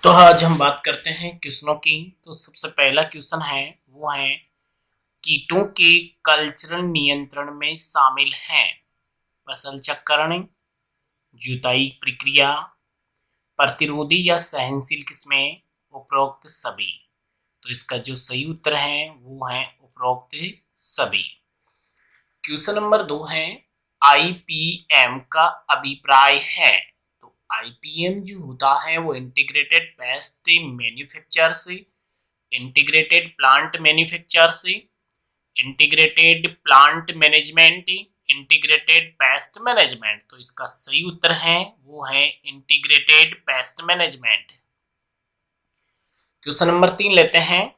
तो आज हम बात करते हैं क्वेश्चनों की। तो सबसे पहला क्वेश्चन है वो है कीटों के कल्चरल नियंत्रण में शामिल हैं फसल चक्रण, जुताई प्रक्रिया, प्रतिरोधी या सहनशील किस्में, उपरोक्त सभी। तो इसका जो सही उत्तर है वो है उपरोक्त सभी। क्वेश्चन नंबर 2 है आईपीएम का अभिप्राय है। तो आईपीएम जो होता है वो इंटीग्रेटेड पेस्ट मैन्युफैक्चर से, इंटीग्रेटेड प्लांट मैन्युफैक्चर से, integrated plant management, integrated pest management. तो इसका सही उत्तर है वो है integrated pest management. Question number 3 लेते हैं,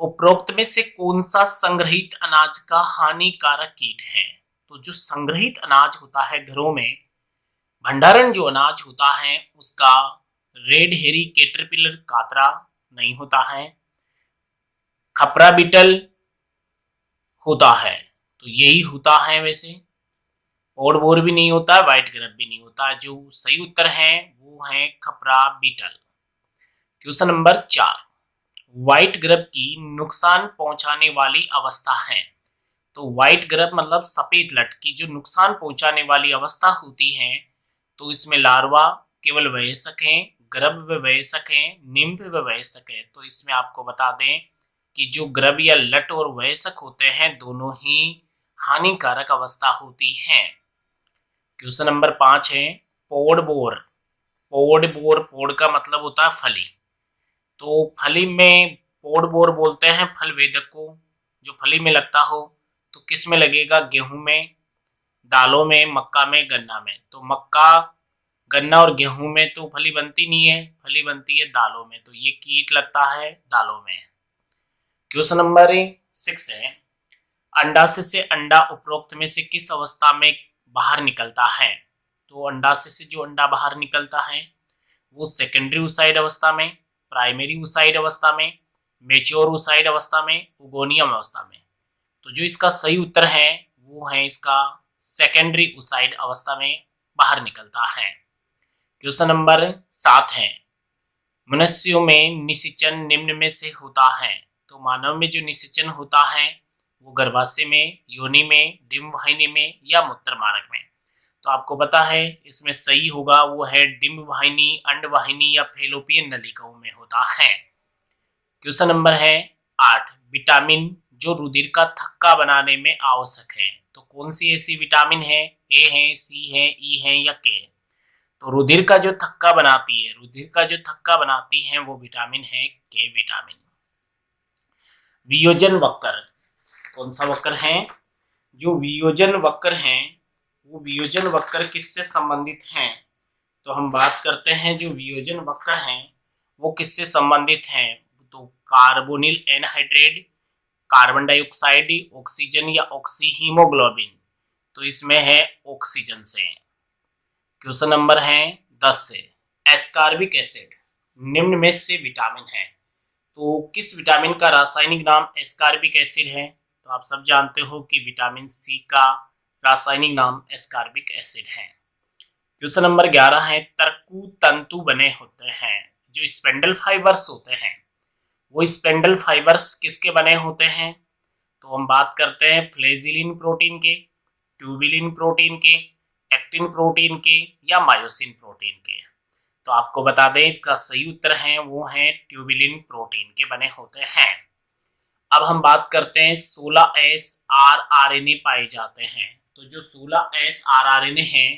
उपरोक्त में से कौन सा संग्रहित अनाज का हानिकारक कीट है। तो जो संग्रहित अनाज होता है घरों में, भंडारण जो अनाज होता है उसका रेड हेरी कैटरपिलर कातरा नहीं होता है, खपरा बीटल होता है। तो यही होता है वैसे, और बोर भी नहीं होता, व्हाइट ग्रब भी नहीं होता। जो सही उत्तर है वो है khapra beetle. Question number 4, white grub की नुकसान पहुंचाने वाली अवस्था है। तो व्हाइट ग्रब मतलब सफेद लट की जो नुकसान पहुंचाने वाली अवस्था होती है, तो इसमें लार्वा केवल वयस्क हैं, गर्भ वयस्क हैं, निम्फ वयस्क है। तो इसमें आपको बता दें कि जो गर्भ या लट और वयस्क होते हैं दोनों ही हानिकारक अवस्था होती है। क्वेश्चन नंबर 5 है पोड बोर। पोड बोर, पोड का मतलब होता है फली। तो फली में पोड बोर बोलते हैं फल वेदक को, जो फली में लगता हो। तो किस में लगेगा, गेहूं में, दालों में, मक्का में, गन्ना में। तो मक्का, गन्ना और गेहूं में तो फली बनती नहीं है, फली बनती है दालों में। तो ये कीट लगता है दालों में। क्वेश्चन नंबर 6 है अंडाशय से अंडा उपरोक्त में से किस अवस्था में बाहर निकलता है। तो अंडाशय से जो अंडा बाहर निकलता है वो सेकेंडरी ऊसाइड अवस्था में, प्राइमरी ऊसाइड अवस्था में, मेच्योर ऊसाइड अवस्था में, उगोनियम अवस्था में। तो जो इसका सही उत्तर है वो है इसका सेकेंडरी ऊसाइड अवस्था में बाहर निकलता है। क्वेश्चन नंबर 7 है मनुष्यों में निषेचन निम्न में से होता है। तो मानव में जो निषेचन होता है वो गर्भाशय में, योनि में, डिम्ब वाहिनी में या मूत्र मार्ग में। तो आपको पता है इसमें सही होगा वो है डिम्ब वाहिनी, अंड वाहिनी या फेलोपियन नलिकाओं में होता है। क्वेश्चन नंबर है 8, विटामिन जो रुधिर का थक्का बनाने में आवश्यक है। तो कौन सी ऐसी विटामिन है, ए है, सी है, ई है या के। तो रुधिर का जो थक्का बनाती है, रुधिर का जो थक्का बनाती है वो विटामिन है के विटामिन। वियोजन वक्र, कौन सा वक्र है, जो वियोजन वक्र है वो वियोजन वक्र किससे संबंधित है। तो हम बात करते हैं जो वियोजन वक्र है वो किससे संबंधित है। तो carbonyl anhydride, carbon dioxide, oxygen या ऑक्सी हीमोग्लोबिन। तो इसमें है ऑक्सीजन से। क्वेश्चन नंबर है 10 से एस्कॉर्बिक एसिड निम्न में से विटामिन है। तो किस विटामिन का रासायनिक नाम एस्कॉर्बिक एसिड है। तो आप सब जानते हो कि विटामिन सी का रासायनिक नाम एस्कॉर्बिक एसिड है। क्वेश्चन नंबर 11 है तरकु तंतु बने होते हैं। जो स्पेंडल फाइबर्स होते हैं वो स्पेंडल फाइबर्स किसके बने होते हैं। तो हम बात करते हैं फ्लेजिलिन प्रोटीन के, ट्यूबिलिन प्रोटीन के, एक्टिन प्रोटीन के या मायोसिन प्रोटीन के। तो आपको बता दें इसका सही उत्तर है वो है ट्यूबिलिन प्रोटीन के बने होते हैं। अब हम बात करते हैं 16 S R R N A पाए जाते हैं। तो जो 16 S R R N A है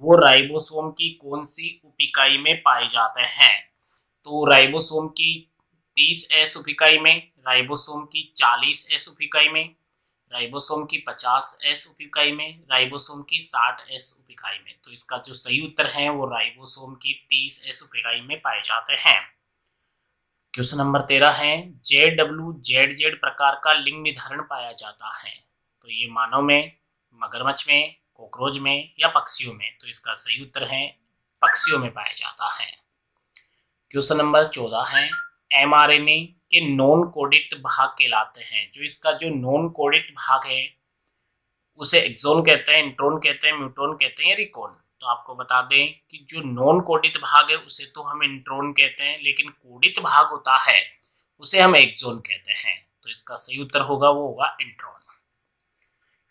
वो राइबोसोम की कौन सी उप इकाई में पाए जाते हैं। तो राइबोसोम की 30 एस उप इकाई में, राइबोसोम की 40 एस उप इकाई में, राइबोसोम की 50 एस उप इकाई में, राइबोसोम की 60 एस उप इकाई में। तो इसका जो सही उत्तर है वो राइबोसोम की 30 एस उप इकाई में पाए जाते हैं। क्वेश्चन नंबर 13 है जेडब्ल्यू जेड जेड प्रकार का लिंग निर्धारण पाया जाता है। तो ये मानव में, मगरमच्छ में, कॉकरोच में या पक्षियों में। तो इसका सही उत्तर है पक्षियों में पाया जाता है। क्वेश्चन नंबर 14 है एमआरएनए के नॉन कोडित भाग कहलाते हैं। जो इसका जो नॉन कोडित भाग है उसे एक्सोन कहते हैं, इंट्रोन कहते हैं, म्यूटोन कहते हैं या रिकॉन। तो तो आपको बता दें कि जो नॉन कोडित भाग है उसे तो हम इंट्रॉन कहते हैं, लेकिन कोडित भाग होता है उसे हम एक्सॉन कहते हैं। तो इसका सही उत्तर होगा वो होगा इंट्रॉन।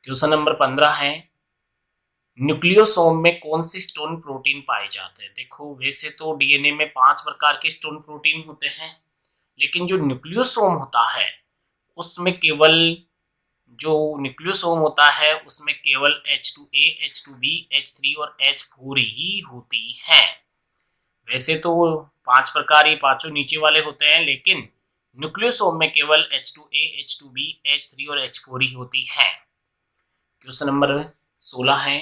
क्वेश्चन नंबर 15 है, न्यूक्लियोसोम में कौन से स्टोन प्रोटीन पाए जाते हैं? देखो वैसे तो डीएनए में 5 प्रकार के स्टोन प्रोटीन होते हैं, लेकिन जो न्यूक्लियोसोम होता है उसमें केवल जो न्यूक्लियोसोम होता है उसमें केवल H2A, H2B, H3 और H4 ही होती है। वैसे तो 5 प्रकार ये पांचों नीचे वाले होते हैं, लेकिन न्यूक्लियोसोम में केवल H2A, H2B, H3 और H4 ही होती है। क्वेश्चन नंबर 16 है,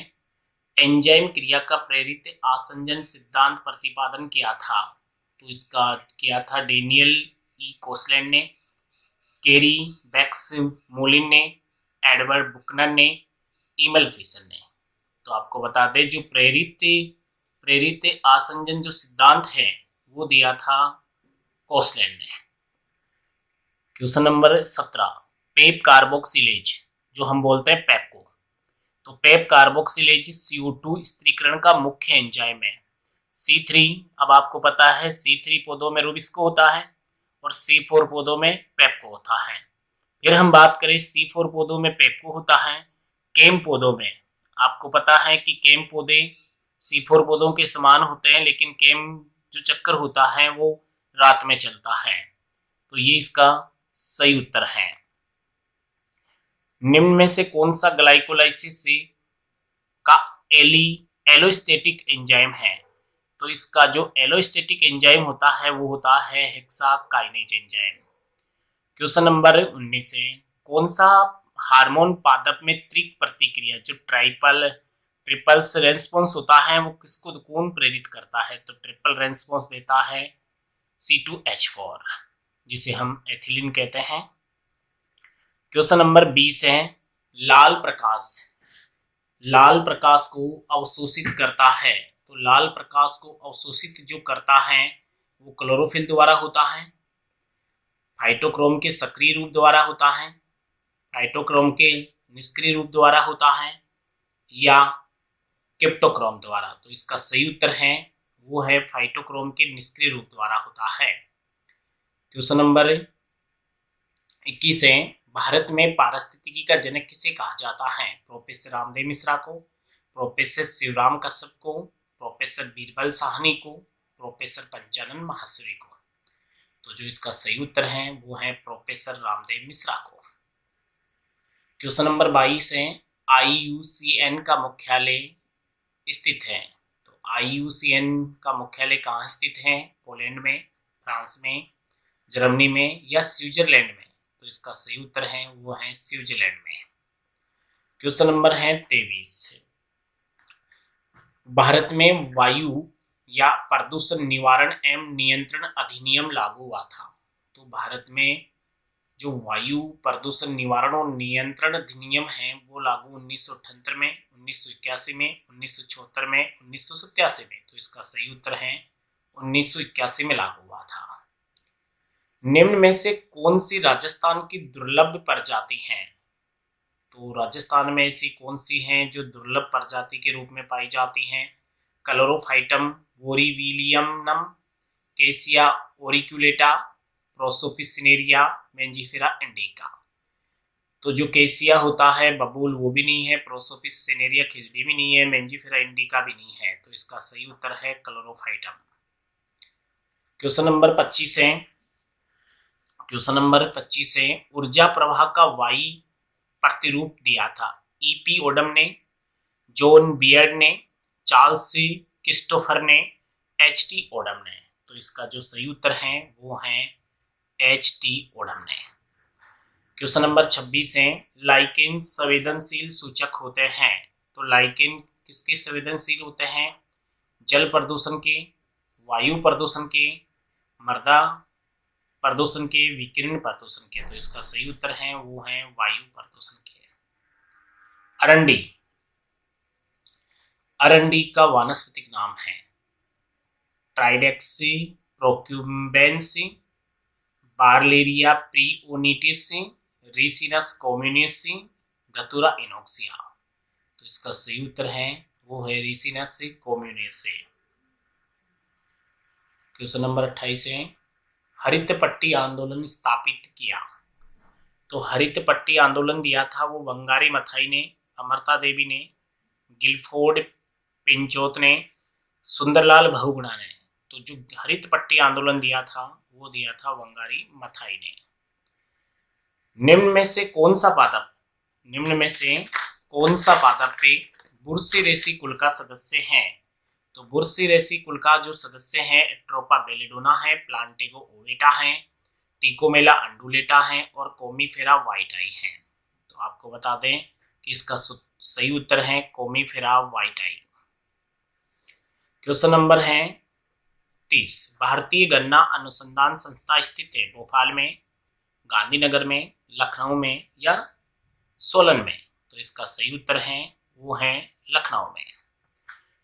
एंजाइम क्रिया का प्रेरित आसंजन सिद्धांत प्रतिपादन किया था? तो इसका किया था डेनियल ई कोसलैंड ने, केरी बैक्स मोलिन ने, एडवर्ड बुकनर ने, ईमल फिशर ने। तो आपको बता दें जो प्रेरित आसंजन जो सिद्धांत है वो दिया था कोसलैंड ने। क्वेश्चन नंबर 17, पेप कार्बोक्सिलेज जो हम बोलते हैं पेपको, तो पेप कार्बोक्सिलेज CO2 स्थिरीकरण का मुख्य एंजाइम है। C3 अब आपको पता है C3 पौधों में रूबिस्को होता है और C4 पौधों में पेपको होता है। फिर हम बात करें C4 पौधों में पेपको होता है, केम पौधों में आपको पता है कि केम पौधे C4 पौधों के समान होते हैं, लेकिन केम जो चक्कर होता है वो रात में चलता है। तो ये इसका सही उत्तर है। निम्न में से कौन सा ग्लाइकोलाइसिस का एलोस्टेटिक एंजाइम है? तो इसका जो एलोस्टेटिक एंजाइम होता है वो होता है हेक्साकाइनेज एंजाइम। क्वेश्चन नंबर 19 है, कौन सा हार्मोन पादप में त्रिक प्रतिक्रिया जो ट्रिपल्स रेस्पॉन्स होता है वो किसको कौन प्रेरित करता है? तो ट्रिपल रेस्पॉन्स देता है C2H4 जिसे हम एथिलीन कहते हैं। क्वेश्चन नंबर 20 है, लाल प्रकाश को अवशोषित करता है? तो लाल प्रकाश को अवशोषित जो करता है वो क्लोरोफिल द्वारा होता है, फाइटोक्रोम के सक्रिय रूप द्वारा होता है, फाइटोक्रोम के निष्क्रिय रूप द्वारा होता है, या क्रिप्टोक्रोम द्वारा? तो इसका सही उत्तर है वो है फाइटोक्रोम के निष्क्रिय रूप द्वारा होता है। क्वेश्चन नंबर 21 है, भारत में पारिस्थितिकी का जनक किसे कहा जाता है? प्रोफेसर रामदेव मिश्रा को, प्रोफेसर शिवराम कश्यप को, प्रोफेसर बीरबल साहनी को, प्रोफेसर पंचानन महासुरी को? तो जो इसका सही उत्तर है वो है प्रोफेसर रामदेव मिश्रा को। क्वेश्चन नंबर 22 है, IUCN का मुख्यालय स्थित है? तो IUCN का मुख्यालय कहाँ स्थित है? पोलैंड में, फ्रांस में, जर्मनी में या स्विट्जरलैंड में? तो इसका सही उत्तर है वो है स्विट्जरलैंड में। क्वेश्चन नंबर है 23, भारत में वायु या प्रदूषण निवारण एवं नियंत्रण अधिनियम लागू हुआ था? तो भारत में जो वायु प्रदूषण निवारण और नियंत्रण अधिनियम है वो लागू 1978 में, 1981 में, 1976 में, 1987 में। तो इसका सही उत्तर है 1981 में लागू हुआ था। निम्न में से कौन सी राजस्थान की दुर्लभ प्रजाति है? तो राजस्थान में ऐसी कौन सी हैं जो दुर्लभ प्रजाति के रूप में पाई जाती हैं? कलोरोफाइटम वोरीविलियमनम, केसिया ओरिकुलेटा, प्रोसोपिसिनेरिया, मेंजिफेरा इंडिका। तो जो केसिया होता है बबूल वो भी नहीं है, प्रोसोपिसिनेरिया खिजड़ी भी नहीं है, मेंजिफेरा इंडिका भी नहीं है। तो इसका सही उत्तर है क्लोरोफाइटम। क्वेश्चन नंबर 25 है, ऊर्जा प्रवाह का वाई प्रतिरूप दिया था? E.P. ओडम ने, जॉन बियर्ड ने, चार्ल्स क्रिस्टोफर ने, H.T. ओडम ने? तो इसका जो सही उत्तर है वो है H.T. ओडम ने। क्वेश्चन नंबर 26 है, लाइकेन संवेदनशील सूचक होते हैं? तो लाइकेन किसके संवेदनशील होते हैं? जल प्रदूषण के, वायु प्रदूषण के, मृदा प्रदूषण के, विकिरण प्रदूषण के? तो इसका सही उत्तर है वो है वायु प्रदूषण के। अरंडी का वानस्पतिक नाम है? ट्राइडेक्सी प्रोक्यूम्बेंसी, बार्लेरिया प्रिओनिटिस, रिसिनस कम्युनिस, धतूरा इनोक्सिया? तो इसका सही उत्तर है वो है रिसिनस कोम्युनेसे। क्वेश्चन नंबर 28 है, हरित पट्टी आंदोलन स्थापित किया। तो हरित पट्टी आंदोलन दिया था वो वंगारी मथाई ने, अमृता देवी ने, गिलफोर्ड पिंचोत ने, सुंदरलाल बहुगुणा ने। तो जो हरित पट्टी आंदोलन दिया था वो दिया था वंगारी मथाई ने। निम्न में से कौन सा पादप पे बुर्सीरेसी कुल का सदस्य है? तो बुर्सीरेसी कुल का जो सदस्य है एट्रोपा बेलेडोना है, प्लांटेगो ओवेटा है, टिकोमेला अंडुलेटा है और कोमीफेरा वाइटाई है। तो आपको बता दें कि इसका सही उत्तर है कोमीफेरा वाइटाई। क्वेश्चन नंबर है 30, भारतीय गन्ना अनुसंधान संस्था स्थित है भोपाल में, गांधीनगर में, लखनऊ में या सोलन में? तो इसका सही उत्तर है वो है लखनऊ में।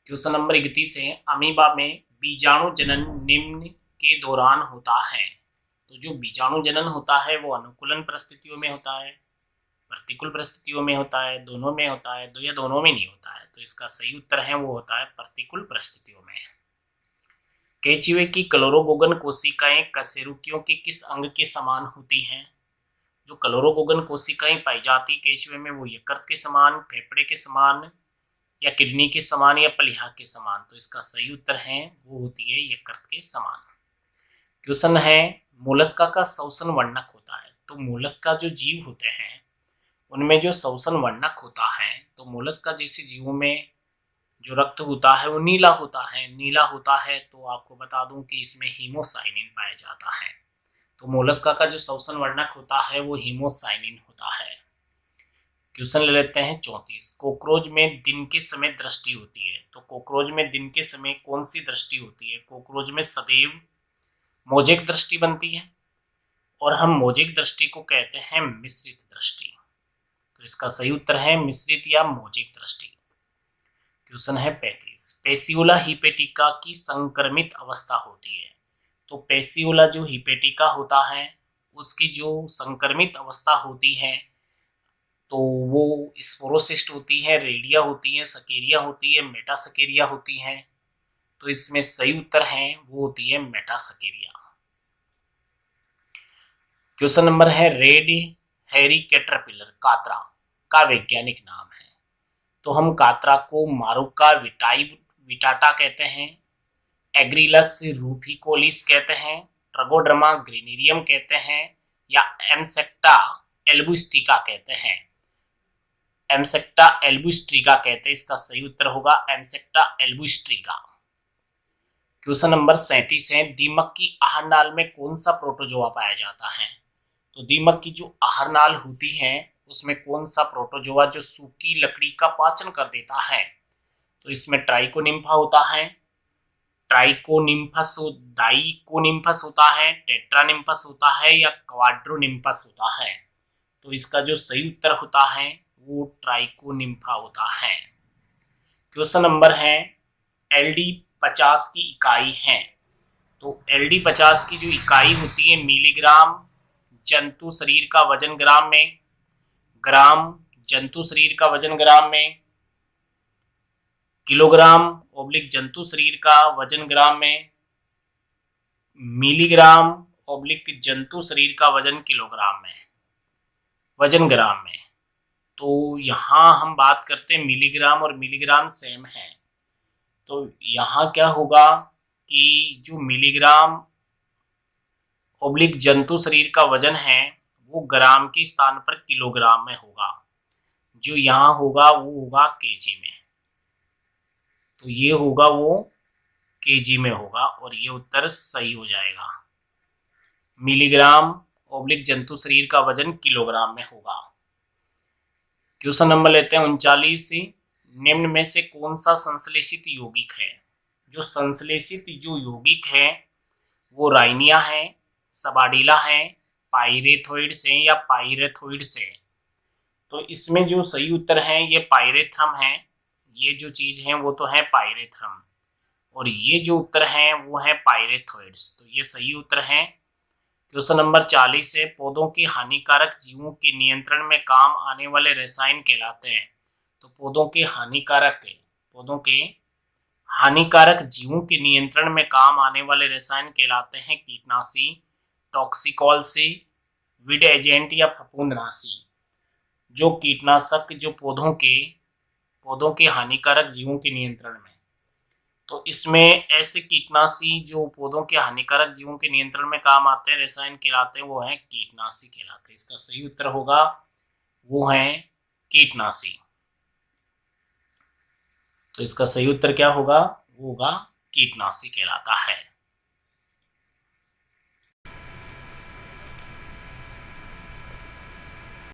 क्वेश्चन नंबर 31 है, अमीबा में बीजाणु जनन निम्न के दौरान होता है। तो जो बीजाणु जनन होता है वो अनुकूलन परिस्थितियों में होता है, प्रतिकूल परिस्थितियों में होता है, दोनों में होता है, या दोनों में नहीं होता है? तो इसका सही उत्तर है वो होता है प्रतिकूल परिस्थितियों में। केंचुए की क्लोरोगोगन कोशिकाएं कशेरुकियों के किस अंग के समान होती हैं? जो क्लोरोगोगन कोशिकाएं पाई जाती केंचुए में वो यकृत के समान, फेफड़े के समान या किडनी के समान या प्लीहा के समान? तो इसका सही उत्तर है वो होती है यकृत के समान। क्वेश्चन है, मोलस्का का श्वसन वर्णक होता है। तो मोलस्का जो जीव होते हैं उनमें जो श्वसन वर्णक होता है, तो मोलस्का जैसे जीवों में जो रक्त होता है वो नीला होता है। तो आपको बता दूं कि इसमें हीमोसाइनिन पाया जाता है। तो मोलस्का का जो श्वसन वर्णक होता है वो हीमोसाइनिन होता है। क्वेश्चन ले लेते हैं 34, कॉकरोच में दिन के समय दृष्टि होती है। तो कॉकरोच में दिन के समय कौन सी दृष्टि होती है? कॉकरोच में सदैव मोजेक दृष्टि बनती है और हम मोजेक दृष्टि को कहते हैं मिश्रित दृष्टि। तो इसका सही उत्तर है मिश्रित या मोजेक दृष्टि। क्वेश्चन है 35, पेसियोला हिपेटिका की संक्रमित अवस्था होती है। तो पेसियोला जो हिपेटिका होता है उसकी जो संक्रमित अवस्था होती है तो वो स्पोरोसिस्ट होती है, रेडिया होती है, सकेरिया होती है, मेटासकेरिया होती है? तो इसमें सही उत्तर है वो होती है मेटासकेरिया। क्वेश्चन नंबर है, रेड हैरी कैटरपिलर कातरा का वैज्ञानिक नाम है। तो हम कातरा को मारुका विटाटा कहते हैं, एग्रिलस रूफिकोलिस कहते हैं, ट्रगोडर्मा ग्रेनेरियम कहते हैं या एमसेक्टा एल्बुस्टिका कहते हैं? एमसेक्टा एल्बुस्ट्रिका कहते हैं। इसका सही उत्तर होगा एमसेक्टा एल्बुस्ट्रिका। क्वेश्चन नंबर 37 है, दीमक की आहार नाल में कौन सा प्रोटोजोआ पाया जाता है? तो दीमक की जो आहार नाल होती है उसमें कौन सा प्रोटोजोआ जो सूखी लकड़ी का पाचन कर देता है? तो इसमें ट्राइकोनिम्फा होता है, डाइकोनिम्फस होता है, टेट्रानिम्फस होता है या क्वाड्रोनिम्फस होता है? तो इसका जो सही उत्तर होता है वो ट्राइकोनिम्फा होता है। क्वेश्चन नंबर है, LD50 की इकाई है। तो LD50 की जो इकाई होती है मिलीग्राम जंतु शरीर का वजन ग्राम में, ग्राम जंतु शरीर का वजन ग्राम में, किलोग्राम ओब्लिक जंतु शरीर का वजन ग्राम में, मिलीग्राम ओब्लिक जंतु शरीर का वजन किलोग्राम में, वजन ग्राम में? तो यहाँ हम बात करते हैं मिलीग्राम और मिलीग्राम सेम है। तो यहाँ क्या होगा कि जो मिलीग्राम ओब्लिक जंतु शरीर का वजन है वो ग्राम के स्थान पर किलोग्राम में होगा, जो यहाँ होगा वो होगा केजी में। तो ये होगा वो केजी में होगा और ये उत्तर सही हो जाएगा। मिलीग्राम ओब्लिक जंतु शरीर का वजन किलोग्राम में होगा। क्वेश्चन नंबर लेते हैं 39, निम्न में से कौन सा संश्लेषित यौगिक है? जो संश्लेषित जो यौगिक है वो राइनिया है, सबाडिला है, पाइरेथोइड से या पाइरेथोइड से? तो इसमें जो सही उत्तर है ये पाइरेथ्रम है। ये जो चीज है वो तो है पाइरेथ्रम और ये जो उत्तर है वो है पाइरेथोइड्स। तो ये सही उत्तर है। क्वेश्चन नंबर 40 है, पौधों के हानिकारक जीवों के नियंत्रण में काम आने वाले रसायन कहलाते हैं। तो पौधों के पौधों के हानिकारक जीवों के नियंत्रण में काम आने वाले रसायन कहलाते हैं कीटनाशी, टॉक्सिकॉलसी, वीड एजेंट या फफूंदनाशी। जो कीटनाशक जो पौधों के हानिकारक जीवों के नियंत्रण में, तो इसमें ऐसे कीटनाशी जो पौधों के हानिकारक जीवों के नियंत्रण में काम आते हैं रसायन कहलाते हैं, वो है कीटनाशी कहलाते हैं। इसका सही उत्तर होगा वो है कीटनाशी। तो इसका सही उत्तर क्या होगा? वो होगा कीटनाशी कहलाता है।